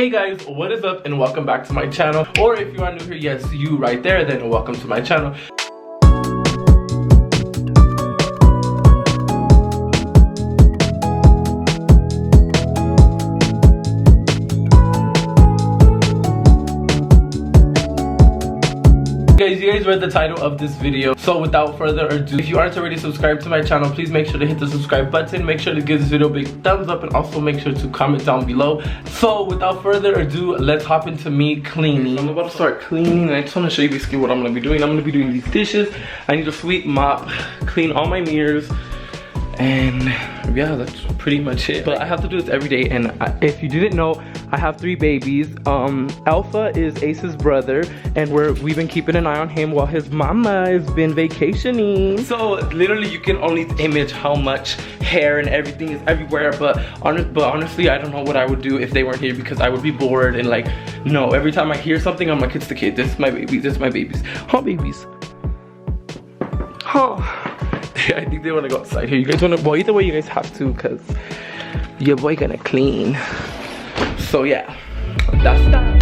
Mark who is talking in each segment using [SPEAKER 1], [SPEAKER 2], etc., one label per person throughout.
[SPEAKER 1] Hey guys, what is up and welcome back to my channel. Or if you are new here, yes, you right there, then welcome to my channel. You guys read the title of this video, so without further ado, if you aren't already subscribed to my channel, please make sure to hit the subscribe button, make sure to give this video a big thumbs up, and also make sure to comment down below. So without further ado, let's hop into me cleaning. I'm about to start cleaning, and I just want to show you basically what I'm going to be doing. I'm going to be doing these dishes. I need to sweep, mop, clean all my mirrors, and yeah, that's pretty much it. But I have to do this every day, and if you didn't know, I have 3 babies. Alpha is Ace's brother, and we've been keeping an eye on him while his mama has been vacationing. So literally you can only image how much hair and everything is everywhere, but honestly I don't know what I would do if they weren't here, because I would be bored and like, no, every time I hear something I'm like, it's the kid, this is my baby, this is my babies. Huh, babies? Huh. I think they want to go outside. Here, you guys want to, well, either way you guys have to, because your boy gonna clean. So yeah, that's that.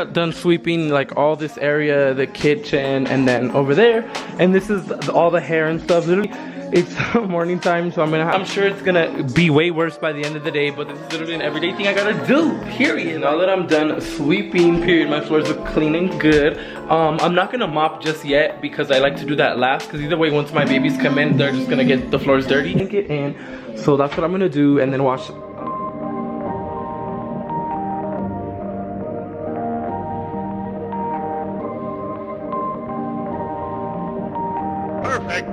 [SPEAKER 1] got done sweeping like all this area, the kitchen, and then over there. And this is all the hair and stuff. Literally, it's morning time, so I'm sure it's gonna be way worse by the end of the day, but this is literally an everyday thing I gotta do, period. Now that I'm done sweeping, period, my floors look clean and good. I'm not gonna mop just yet because I like to do that last, because either way, once my babies come in, they're just gonna get the floors dirty. Get in, so that's what I'm gonna do, and then wash.
[SPEAKER 2] Perfect.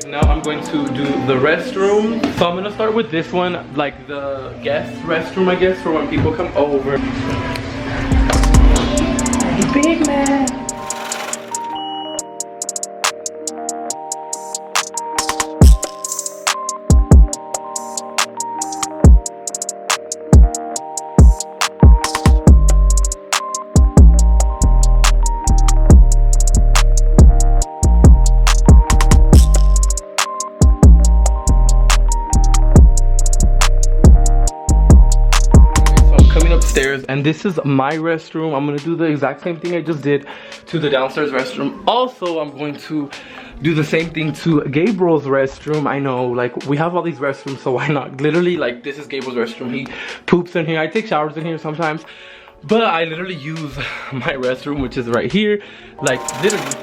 [SPEAKER 1] Now I'm going to do the restroom. So I'm gonna start with this one, like the guest restroom, I guess, for when people come over. Big man. Upstairs, and this is my restroom. I'm gonna do the exact same thing I just did to the downstairs restroom. Also, I'm going to do the same thing to Gabriel's restroom. I know, like, we have all these restrooms, so why not? Literally, like, this is Gabriel's restroom. He poops in here. I take showers in here sometimes, but I literally use my restroom, which is right here, like, literally.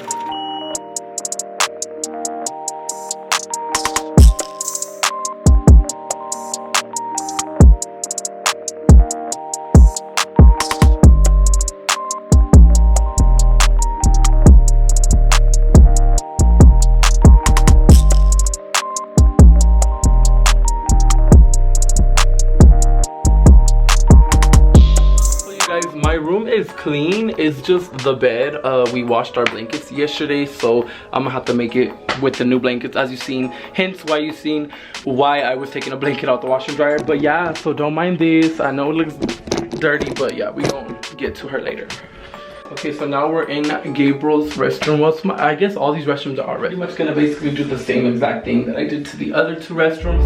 [SPEAKER 1] My room is clean. It's just the bed. We washed our blankets yesterday, so I'm gonna have to make it with the new blankets, as you've seen. Hence why you've seen why I was taking a blanket out the washer and dryer. But yeah, so don't mind this. I know it looks dirty, but yeah, we gonna get to her later. Okay, so now we're in Gabriel's restroom. I guess all these restrooms are pretty much gonna basically do the same exact thing that I did to the other two restrooms.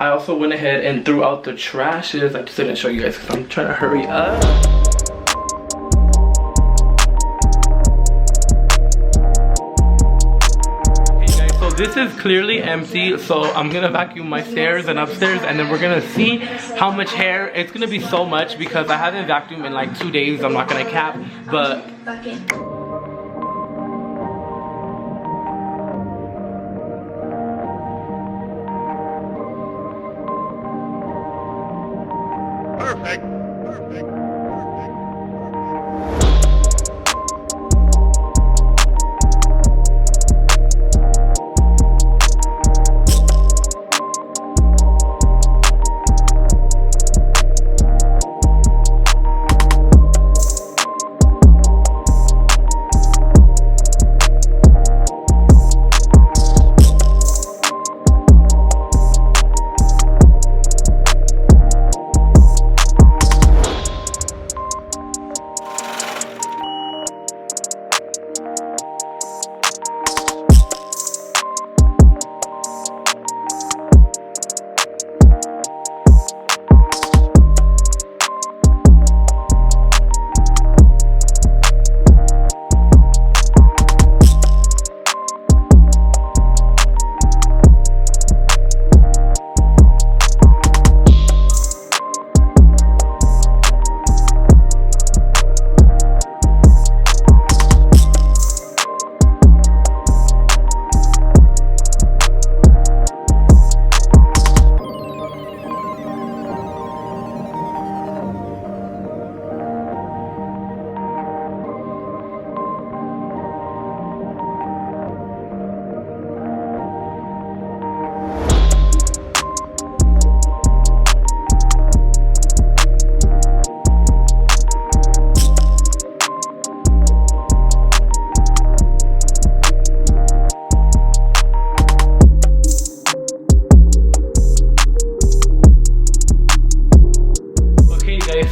[SPEAKER 1] I also went ahead and threw out the trashes. I just didn't show you guys because I'm trying to hurry up. Okay guys, so this is clearly empty, so I'm gonna vacuum my stairs and upstairs, and then we're gonna see how much hair. It's gonna be so much because I haven't vacuumed in like 2 days. I'm not gonna cap, but
[SPEAKER 2] perfect.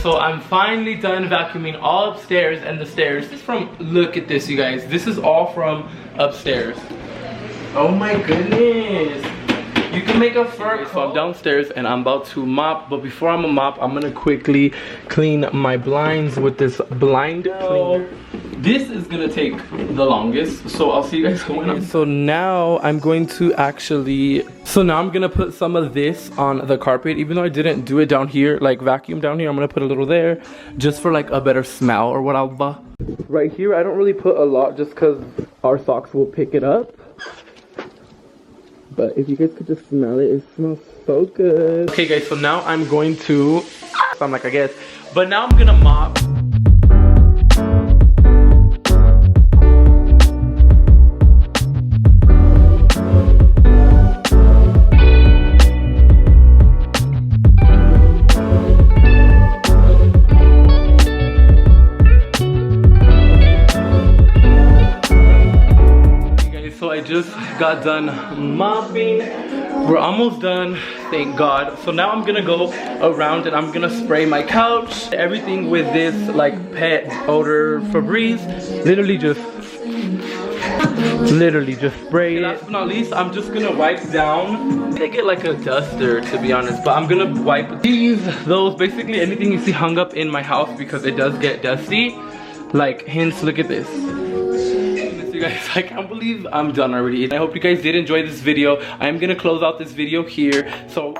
[SPEAKER 1] so I'm finally done vacuuming all upstairs and the stairs. This is from, look at this, you guys. This is all from upstairs. Oh my goodness. You can make a fur coat. So I'm downstairs and I'm about to mop, but before I'm gonna mop, I'm gonna quickly clean my blinds with this blind cleaner. This is gonna take the longest, so I'll see you guys when I'm... So now I'm going to actually... So now I'm gonna put some of this on the carpet, even though I didn't do it down here, like vacuum down here. I'm gonna put a little there, just for like a better smell or whatever. Right here, I don't really put a lot just because our socks will pick it up. But if you guys could just smell it, it smells so good. Okay guys, so now I'm going to... So I'm like, I guess. But now I'm gonna mop. I just got done mopping. We're almost done, thank God. So now I'm gonna go around and I'm gonna spray my couch, everything with this like pet odor Febreze. Literally just spray it. Last but not least, I'm just gonna wipe down. I'm gonna get like a duster, to be honest, but I'm gonna wipe those, basically anything you see hung up in my house, because it does get dusty. Like, hence, look at this. You guys, I can't believe I'm done already. I hope you guys did enjoy this video. I am gonna close out this video here. So